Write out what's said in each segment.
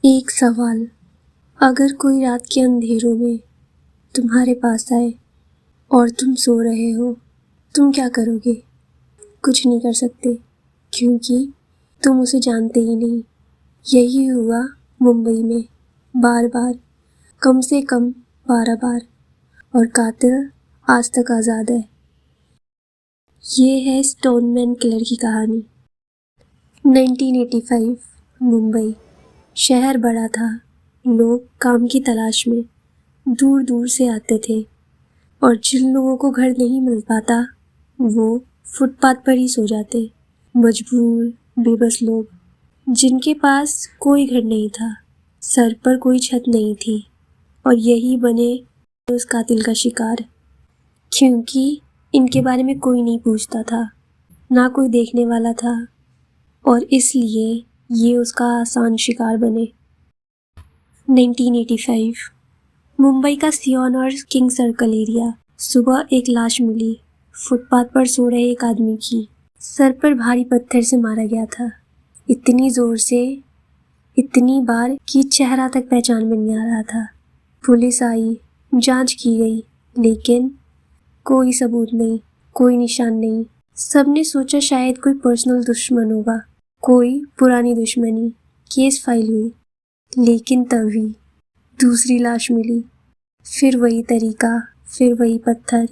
एक सवाल, अगर कोई रात के अंधेरों में तुम्हारे पास आए और तुम सो रहे हो, तुम क्या करोगे? कुछ नहीं कर सकते, क्योंकि तुम उसे जानते ही नहीं। यही हुआ मुंबई में, बार बार, कम से कम 12 बार, और कातिल आज तक आज़ाद है। ये है स्टोनमैन किलर की कहानी। 1985 मुंबई शहर बड़ा था। लोग काम की तलाश में दूर दूर से आते थे, और जिन लोगों को घर नहीं मिल पाता वो फुटपाथ पर ही सो जाते। मजबूर बेबस लोग, जिनके पास कोई घर नहीं था, सर पर कोई छत नहीं थी, और यही बने उस कातिल का शिकार। क्योंकि इनके बारे में कोई नहीं पूछता था, ना कोई देखने वाला था, और इसलिए ये उसका आसान शिकार बने। 1985 मुंबई का सियोन और किंग सर्कल एरिया। सुबह एक लाश मिली, फुटपाथ पर सो रहे एक आदमी की। सर पर भारी पत्थर से मारा गया था, इतनी जोर से, इतनी बार कि चेहरा तक पहचान में नहीं आ रहा था। पुलिस आई, जांच की गई, लेकिन कोई सबूत नहीं, कोई निशान नहीं। सबने सोचा शायद कोई पर्सनल दुश्मन होगा, कोई पुरानी दुश्मनी। केस फाइल हुई, लेकिन तभी दूसरी लाश मिली। फिर वही तरीका, फिर वही पत्थर,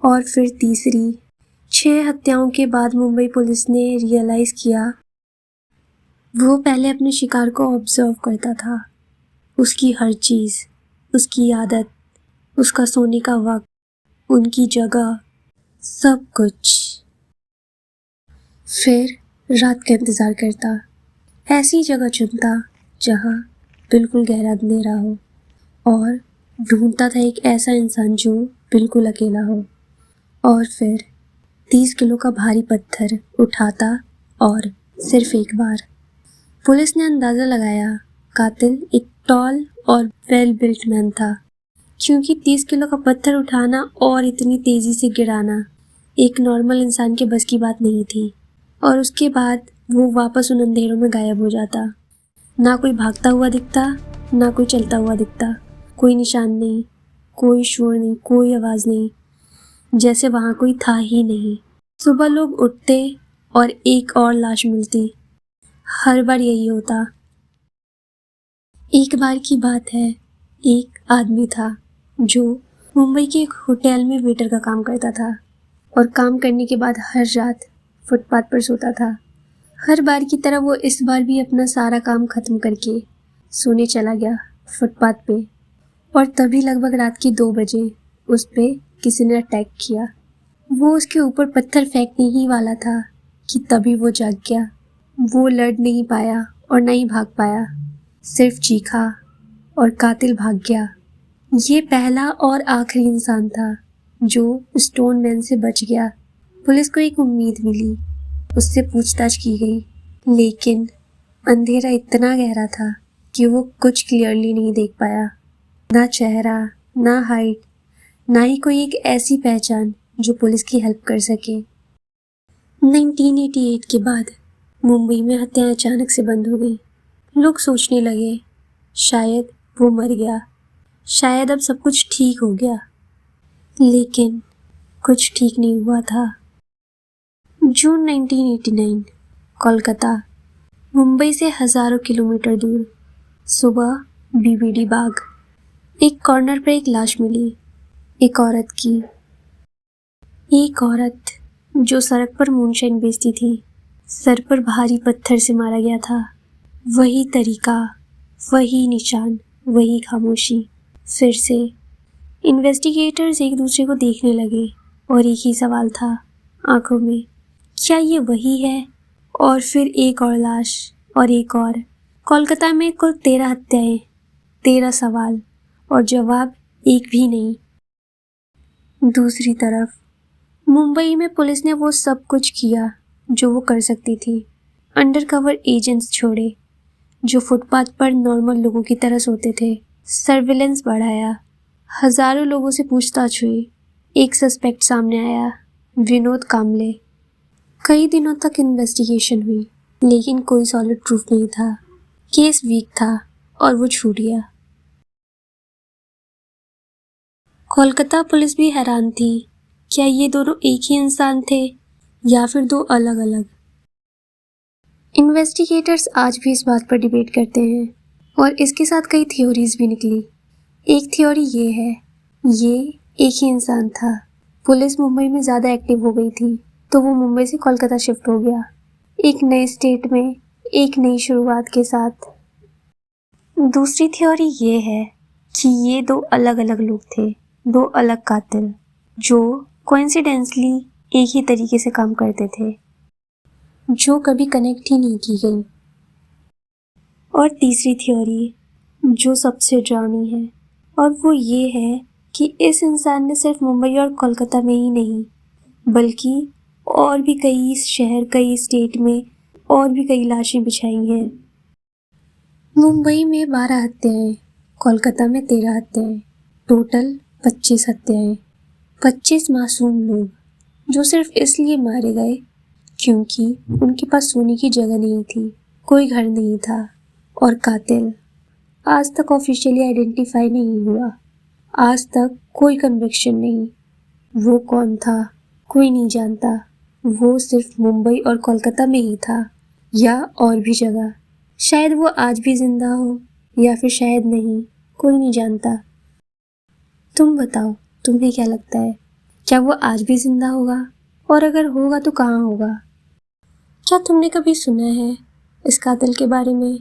और फिर तीसरी। 6 हत्याओं के बाद मुंबई पुलिस ने रियलाइज किया वो पहले अपने शिकार को ऑब्जर्व करता था। उसकी हर चीज़, उसकी आदत, उसका सोने का वक्त, उनकी जगह, सब कुछ। फिर रात का इंतज़ार करता, ऐसी जगह चुनता जहाँ बिल्कुल गहरा अंधेरा हो, और ढूंढता था एक ऐसा इंसान जो बिल्कुल अकेला हो। और फिर 30 किलो का भारी पत्थर उठाता, और सिर्फ एक बार। पुलिस ने अंदाज़ा लगाया कातिल एक टॉल और वेल बिल्ट मैन था, क्योंकि 30 किलो का पत्थर उठाना और इतनी तेज़ी से गिराना एक नॉर्मल इंसान के बस की बात नहीं थी। और उसके बाद वो वापस उन अंधेरों में गायब हो जाता। ना कोई भागता हुआ दिखता, ना कोई चलता हुआ दिखता, कोई निशान नहीं, कोई शोर नहीं, कोई आवाज़ नहीं, जैसे वहाँ कोई था ही नहीं। सुबह लोग उठते और एक और लाश मिलती। हर बार यही होता। एक बार की बात है, एक आदमी था जो मुंबई के एक होटल में वेटर का काम करता था, और काम करने के बाद हर रात फुटपाथ पर सोता था। हर बार की तरह वो इस बार भी अपना सारा काम खत्म करके सोने चला गया फुटपाथ पे। और तभी लगभग रात के 2 बजे उस पे किसी ने अटैक किया। वो उसके ऊपर पत्थर फेंकने ही वाला था कि तभी वो जाग गया। वो लड़ नहीं पाया और नहीं भाग पाया, सिर्फ चीखा, और कातिल भाग गया। ये पहला और आखिरी इंसान था जो स्टोन मैन से बच गया। पुलिस को एक उम्मीद मिली, उससे पूछताछ की गई, लेकिन अंधेरा इतना गहरा था कि वो कुछ क्लियरली नहीं देख पाया। ना चेहरा, ना हाइट, ना ही कोई एक ऐसी पहचान जो पुलिस की हेल्प कर सके। 1988 के बाद मुंबई में हत्याएं अचानक से बंद हो गई। लोग सोचने लगे शायद वो मर गया, शायद अब सब कुछ ठीक हो गया। लेकिन कुछ ठीक नहीं हुआ था। जून 1989 कोलकाता, मुंबई से हज़ारों किलोमीटर दूर। सुबह बीबीडी बाग। एक कॉर्नर पर एक लाश मिली, एक औरत की। एक औरत जो सड़क पर मूनशाइन बेचती थी। सर पर भारी पत्थर से मारा गया था। वही तरीका, वही निशान, वही खामोशी। फिर से इन्वेस्टिगेटर्स एक दूसरे को देखने लगे, और एक ही सवाल था आंखों में, क्या ये वही है? और फिर एक और लाश, और एक और। कोलकाता में कुल 13 हत्याएं, 13 सवाल, और जवाब एक भी नहीं। दूसरी तरफ मुंबई में पुलिस ने वो सब कुछ किया जो वो कर सकती थी। अंडरकवर एजेंट्स छोड़े जो फुटपाथ पर नॉर्मल लोगों की तरह सोते थे। सर्विलेंस बढ़ाया, हजारों लोगों से पूछताछ हुई। एक सस्पेक्ट सामने आया, विनोद कामले। कई दिनों तक इन्वेस्टिगेशन हुई, लेकिन कोई सॉलिड प्रूफ नहीं था। केस वीक था और वो छूट गया। कोलकाता पुलिस भी हैरान थी, क्या ये दोनों एक ही इंसान थे या फिर दो अलग अलग। इन्वेस्टिगेटर्स आज भी इस बात पर डिबेट करते हैं और इसके साथ कई थ्योरीज भी निकली। एक थ्योरी ये है, ये एक ही इंसान था। पुलिस मुंबई में ज़्यादा एक्टिव हो गई थी तो वो मुंबई से कोलकाता शिफ्ट हो गया, एक नए स्टेट में एक नई शुरुआत के साथ। दूसरी थ्योरी ये है कि ये दो अलग अलग लोग थे, दो अलग कातिल जो कोइंसिडेंसली एक ही तरीके से काम करते थे, जो कभी कनेक्ट ही नहीं की गई। और तीसरी थ्योरी जो सबसे डरावनी है, और वो ये है कि इस इंसान ने सिर्फ मुंबई और कोलकाता में ही नहीं बल्कि और भी कई शहर, कई स्टेट में और भी कई लाशें बिछाई हैं। मुंबई में 12 हत्याएं, कोलकाता में 13 हत्याएं, टोटल 25 हत्याएं। 25 मासूम लोग जो सिर्फ इसलिए मारे गए क्योंकि उनके पास सोने की जगह नहीं थी, कोई घर नहीं था। और कातिल आज तक ऑफिशियली आइडेंटिफाई नहीं हुआ, आज तक कोई कन्विक्शन नहीं। वो कौन था कोई नहीं जानता, वो सिर्फ मुंबई और कोलकाता में ही था या और भी जगह। शायद वो आज भी जिंदा हो या फिर शायद नहीं, कोई नहीं जानता। तुम बताओ, तुम्हें क्या लगता है, क्या वो आज भी जिंदा होगा? और अगर होगा तो कहाँ होगा? क्या तुमने कभी सुना है इस कातिल के बारे में?